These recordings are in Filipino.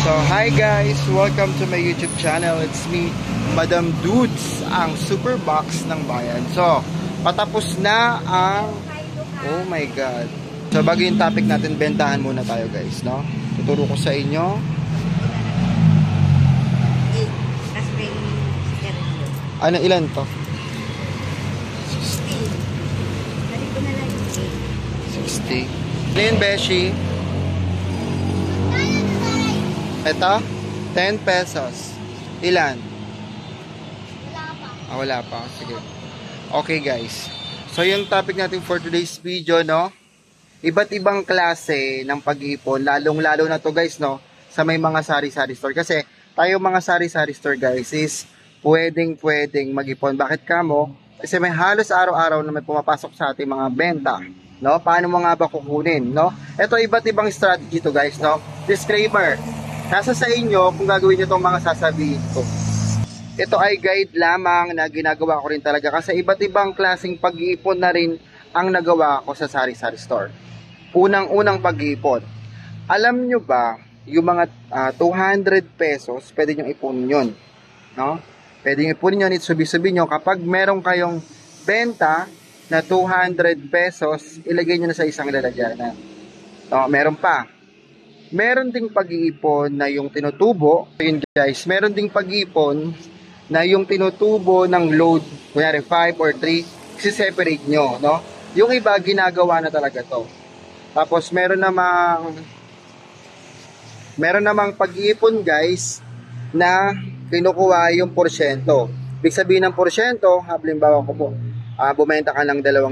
So, hi guys! Welcome to my YouTube channel. It's me, Madam Dudes, ang super box ng bayan. So, patapos na ang... Oh my God! So, bago yung topic natin, bentahan muna tayo guys, no? Tuturo ko sa inyo. Ano, ilan to? 60. Ano yun, Beshi? Ito? 10 pesos. Ilan? Wala pa. Wala pa. Sige. Okay guys. So yung topic natin for today's video, no? Iba't ibang klase ng pag-iipon. Lalong-lalo na to guys, no? Sa may mga sari-sari store. Kasi tayo mga sari-sari store guys is pwedeng mag-ipon. Bakit kamo? Kasi may halos araw-araw na may pumapasok sa ating mga benta. No? Paano mo nga ba kukunin? No? Ito iba't ibang strategy to guys, no? Disclaimer. Nasa sa inyo kung gagawin nyo itong mga sasabihin ko. Ito ay guide lamang na ginagawa ko rin talaga kasi iba't ibang klaseng pag-iipon na rin ang nagawa ko sa sari-sari store. Unang-unang pag-iipon. Alam nyo ba, yung mga 200 pesos, pwede nyo ipunin yun. No? Pwede nyo ipunin yun, isubi-subi nyo. Kapag meron kayong benta na 200 pesos, ilagay nyo na sa isang lalagyanan. No? Meron pa. Meron ding pag-iipon na yung tinutubo. Yun guys, meron ding pag-iipon na yung tinutubo ng load, kunyari 5 or 3, si-separate nyo, no? Yung iba, ginagawa na talaga to. Tapos, meron namang pag-iipon guys, na kinukuha yung porsyento. Ibig sabihin ng porsyento, halimbawa ko po, bumenta ka ng 2,000,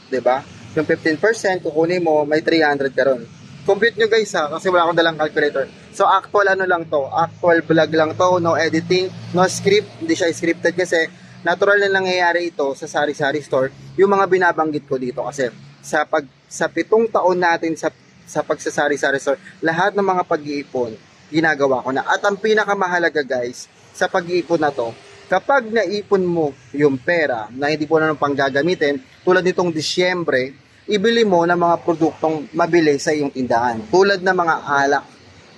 diba? Yung 15%, kukunin mo, may 300 ka ron. Compute nyo guys ha, kasi wala akong dalang calculator. So actual ano lang to, actual vlog lang to, no editing, no script, hindi siya scripted kasi natural na nangyayari ito sa sari-sari store. Yung mga binabanggit ko dito kasi sa 7 taon natin sa pagsasari-sari store, lahat ng mga pag-iipon ginagawa ko na. At ang pinakamahalaga guys, sa pag-iipon na to, kapag naipon mo yung pera na hindi po na pang gagamitin, tulad nitong Disyembre, ibili mo ng mga produktong mabili sa iyong tindahan. Tulad ng mga alak.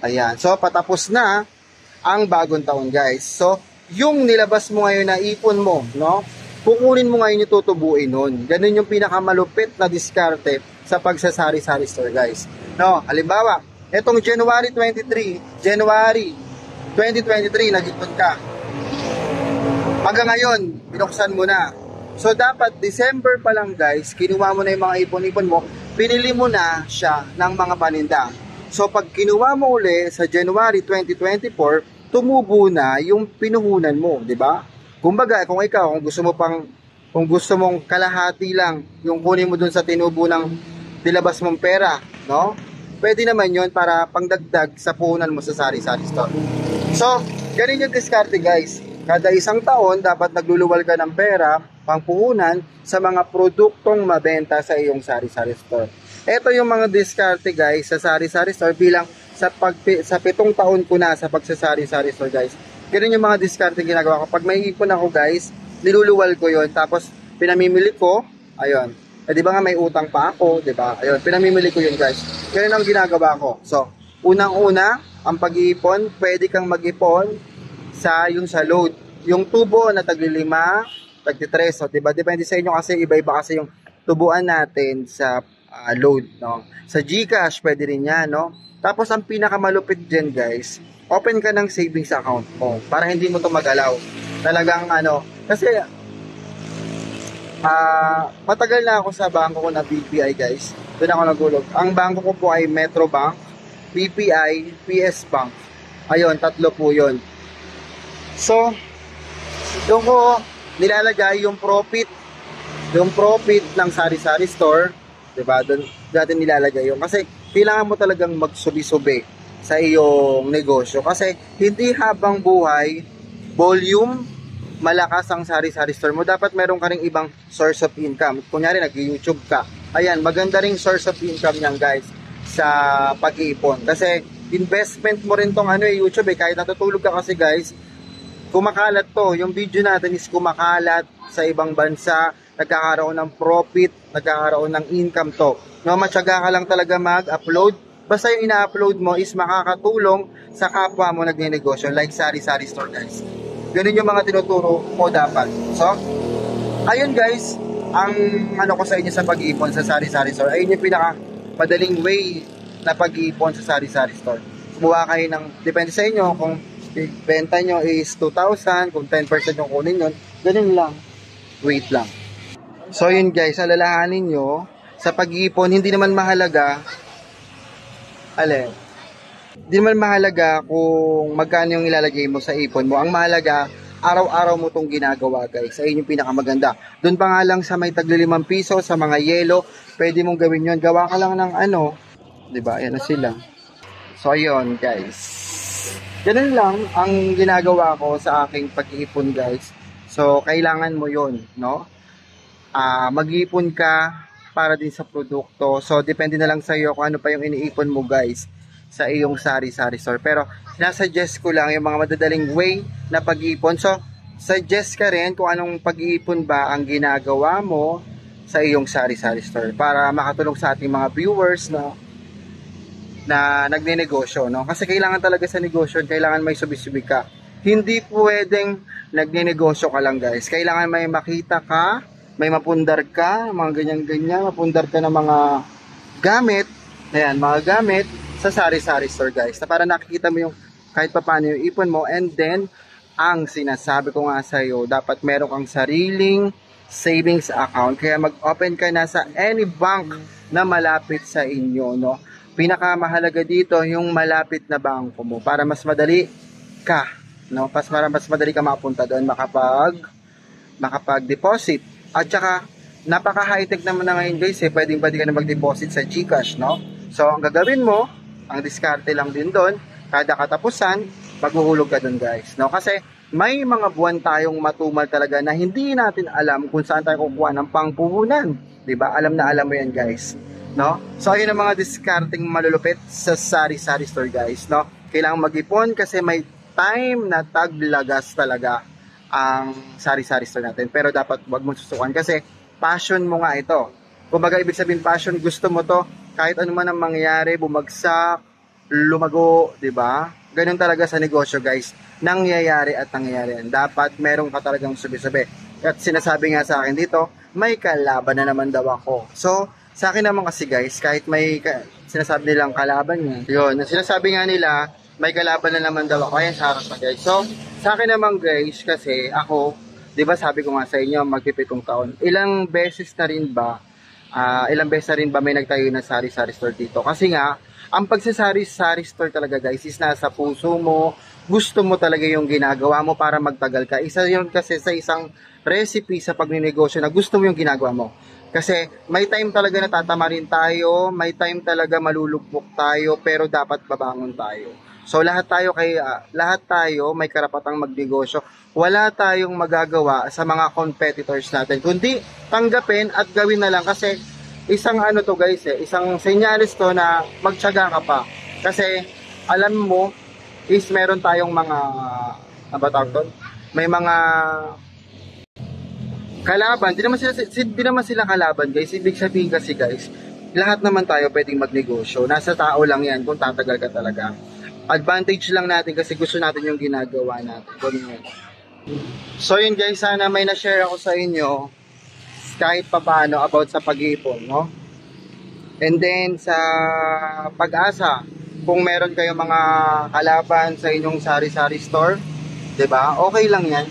Ayan. So, patapos na ang bagong taon, guys. So, yung nilabas mo ngayon na ipon mo, no? Kukunin mo ngayon yung tutubuin nun. Ganun yung pinakamalupit na diskarte sa pagsasari-sari store, guys. No? Halimbawa, etong January 2023, nag-ipon ka. Hanggang ngayon, binuksan mo na. So, dapat December pa lang guys, kinuha mo na yung mga ipon-ipon mo, pinili mo na siya ng mga paninda. So, pag kinuha mo uli sa January 2024, tumubo na yung pinuhunan mo, di ba? Kumbaga, kung ikaw, kung gusto mong kalahati lang yung kunin mo dun sa tinubo ng nilabas mong pera, no? Pwede naman yon para pangdagdag sa puhunan mo sa sari-sari store. So, ganun yung diskarte guys. Kada isang taon, dapat nagluluwal ka ng pera, pangpuhunan, sa mga produktong mabenta sa iyong sari-sari store. Ito yung mga diskarte guys sa sari-sari store bilang sa 7 taon ko na sa pagsasari-sari store guys. Ganun yung mga diskarte ginagawa ko. Pag may ipon ako guys, niluluwal ko yon, tapos pinamimili ko, ayun. Eh, di ba nga may utang pa ako, di ba? Ayun, pinamimili ko yun guys. Ganun ang ginagawa ko. So, unang-una, ang pag-iipon, pwede kang mag-ipon sa load. Yung tubo na tagli-5, tagli-3, so, diba? Depende sa inyo kasi iba-iba kasi yung tubuan natin sa load, no? Sa GCash, pwede rin yan, no? Tapos, ang pinakamalupit dyan, guys, open ka ng savings account mo para hindi mo to magalaw. Talagang, kasi, matagal na ako sa bangko ko na BPI, guys. Doon ako nagulog. Ang bangko ko po ay Metro Bank, BPI, PS Bank. Ayun, 3 po yun. So, doon ko nilalagay yung profit ng sari-sari store, diba? Doon natin nilalagay yung, kasi kailangan mo talagang magsubi-subi sa iyong negosyo. Kasi hindi habang buhay, volume, malakas ang sari-sari store mo. Dapat meron ka ring ibang source of income. Kunyari, nag-YouTube ka. Ayan, maganda ring source of income yan guys sa pag-iipon. Kasi investment mo rin tong YouTube kahit natutulog ka kasi guys, kumakalat to. Yung video natin is kumakalat sa ibang bansa, nagkakaroon ng profit, nagkakaroon ng income to. No, matyaga ka lang talaga mag-upload, Basta yung ina-upload mo is makakatulong sa kapwa mo nagnenegosyo, like sari-sari store guys. Ganun yung mga tinuturo ko dapat. So, ayun guys, ang ano ko sa inyo sa pag-iipon sa sari-sari store, ayun yung pinaka madaling way na pag-iipon sa sari-sari store. Kumuha kayo ng, depende sa inyo kung benta nyo is 2,000, kung 10% yung kunin yun, ganun lang. Wait lang. So yun guys, alalahanin nyo, sa pag-iipon, hindi naman mahalaga, hindi naman mahalaga kung magkano yung ilalagay mo sa ipon mo. Ang mahalaga, araw-araw mo itong ginagawa guys. Ayun yung pinakamaganda. Doon pa nga lang sa may tagli 5 piso, sa mga yelo, pwede mong gawin yun. Gawa ka lang ng ano, diba? Ayan na sila. So ayun guys. Ganun lang ang ginagawa ko sa aking pag-iipon guys. So, kailangan mo yun, no? Mag-iipon ka para din sa produkto. So, depende na lang sa iyo kung ano pa yung iniipon mo guys sa iyong sari-sari store. Pero, sinasuggest ko lang yung mga madadaling way na pag-iipon. So, suggest ka rin kung anong pag-iipon ba ang ginagawa mo sa iyong sari-sari store para makatulong sa ating mga viewers, no? Na nagnenegosyo, no? Kasi kailangan talaga sa negosyo, kailangan may subi-subi ka. Hindi pwedeng nagnenegosyo ka lang, guys. Kailangan may makita ka, may mapundar ka, mga ganyan-ganyan, mapundar ka ng mga gamit, ayan, mga gamit sa sari-sari store, guys. Na para nakikita mo yung kahit paano yung ipon mo, and then, ang sinasabi ko nga sa iyo, dapat meron kang sariling savings account. Kaya mag-open ka na sa any bank na malapit sa inyo, no? Pinakamahalaga dito yung malapit na bangko mo para mas madali ka, no? Mas madali ka makapunta doon, makapag-deposit. At saka napaka-high-tech naman na ngayon guys, pwede ka na mag-deposit sa GCash, no? So ang gagawin mo, ang diskarte lang din doon, kada katapusan, maghuhulog ka doon guys, no? Kasi may mga buwan tayong matumal talaga na hindi natin alam kung saan tayo kukuha ng pangpuhunan, 'di ba? Alam na alam mo 'yan guys, no? So ayun ang mga discarding malulupit sa sari-sari store guys, no? Kailangan mag-ipon kasi may time na taglagas talaga ang sari-sari store natin. Pero dapat wag mong susukan kasi passion mo nga ito. Kumbaga ibig sabihin passion, gusto mo to kahit ano man ang mangyayari, bumagsak, lumago, 'di ba? Ganun talaga sa negosyo guys. Nangyayari at nangyayari yan. Dapat meron ka talagang subi-subi. At sinasabi nga sa akin dito, may kalaban na naman daw ako. So, sa akin naman kasi guys, kahit may sinasabi nilang kalaban niya, yun, sinasabi nga nila, may kalaban na naman daw ako. Ayan, sa harap na guys. So, sa akin naman guys, kasi ako, di ba sabi ko nga sa inyo, magpipitong taon. Ilang beses na rin ba may nagtayo na sari-sari store dito? Kasi nga, ang pagsasari-sari store talaga guys is nasa puso mo, gusto mo talaga yung ginagawa mo para magtagal ka. Isa yun kasi sa isang recipe sa pagninegosyo na gusto mo yung ginagawa mo. Kasi may time talaga na tatamarin tayo, may time talaga malulugmok tayo, pero dapat babangon tayo. So lahat tayo may karapatang magnegosyo. Wala tayong magagawa sa mga competitors natin, kundi tanggapin at gawin na lang kasi isang ano to guys isang senyales to na magtiyaga ka pa. Kasi alam mo is meron tayong mga may mga kalaban, di naman sila kalaban guys. Ibig sabihin kasi guys, lahat naman tayo pwedeng magnegosyo. Nasa tao lang yan kung tatagal ka talaga. Advantage lang natin kasi gusto natin yung ginagawa natin. So yun guys, sana may na-share ako sa inyo kahit paano about sa pag-iipon, no? And then sa pag-asa, kung meron kayong mga kalaban sa inyong sari-sari store, 'di ba? Okay lang 'yan.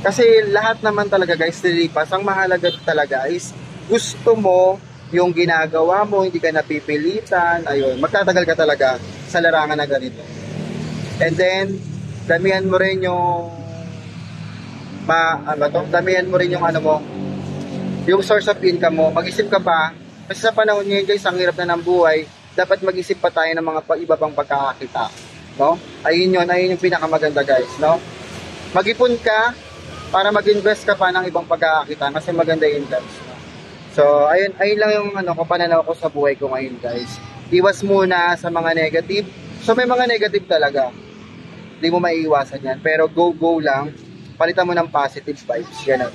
Kasi lahat naman talaga guys, lilipas. Ang mahalaga talaga is gusto mo yung ginagawa mo, hindi ka napipilitan. Ayun, magtatagal ka talaga sa larangan na ganito. And then damihan mo rin yung yung source of income mo. Mag-isip ka pa kasi sa panahon ngayon guys, ang hirap na ng buhay. Dapat mag-isip pa tayo ng mga iba pang pagkakakita, no? Ayun yung pinakamaganda guys, no? Mag-ipon ka para mag-invest ka pa ng ibang pagkakakita kasi maganda yung guys, no? So ayun lang yung pananaw ko sa buhay ko ngayon guys. Iwas muna sa mga negative. So may mga negative talaga, hindi mo maiiwasan yan, pero go lang, palitan mo ng positive vibes, ganun.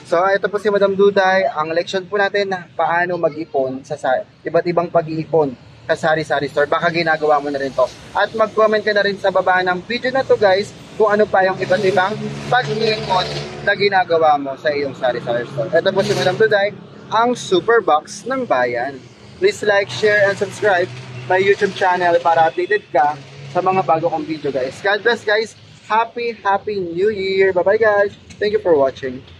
So, ito po si Madam Duday. Ang leksyon po natin na paano mag-ipon sa iba't ibang pag-iipon kasari-sari store. Baka ginagawa mo na rin to. At mag-comment ka na rin sa baba ng video na to guys kung ano pa yung iba't ibang pag-iikot na ginagawa mo sa iyong sari-sari store. Ito po si Madam Duday, ang Super Box ng Bayan. Please like, share, and subscribe my YouTube channel para updated ka sa mga bago kong video guys. God bless guys. Happy New Year. Bye bye guys. Thank you for watching.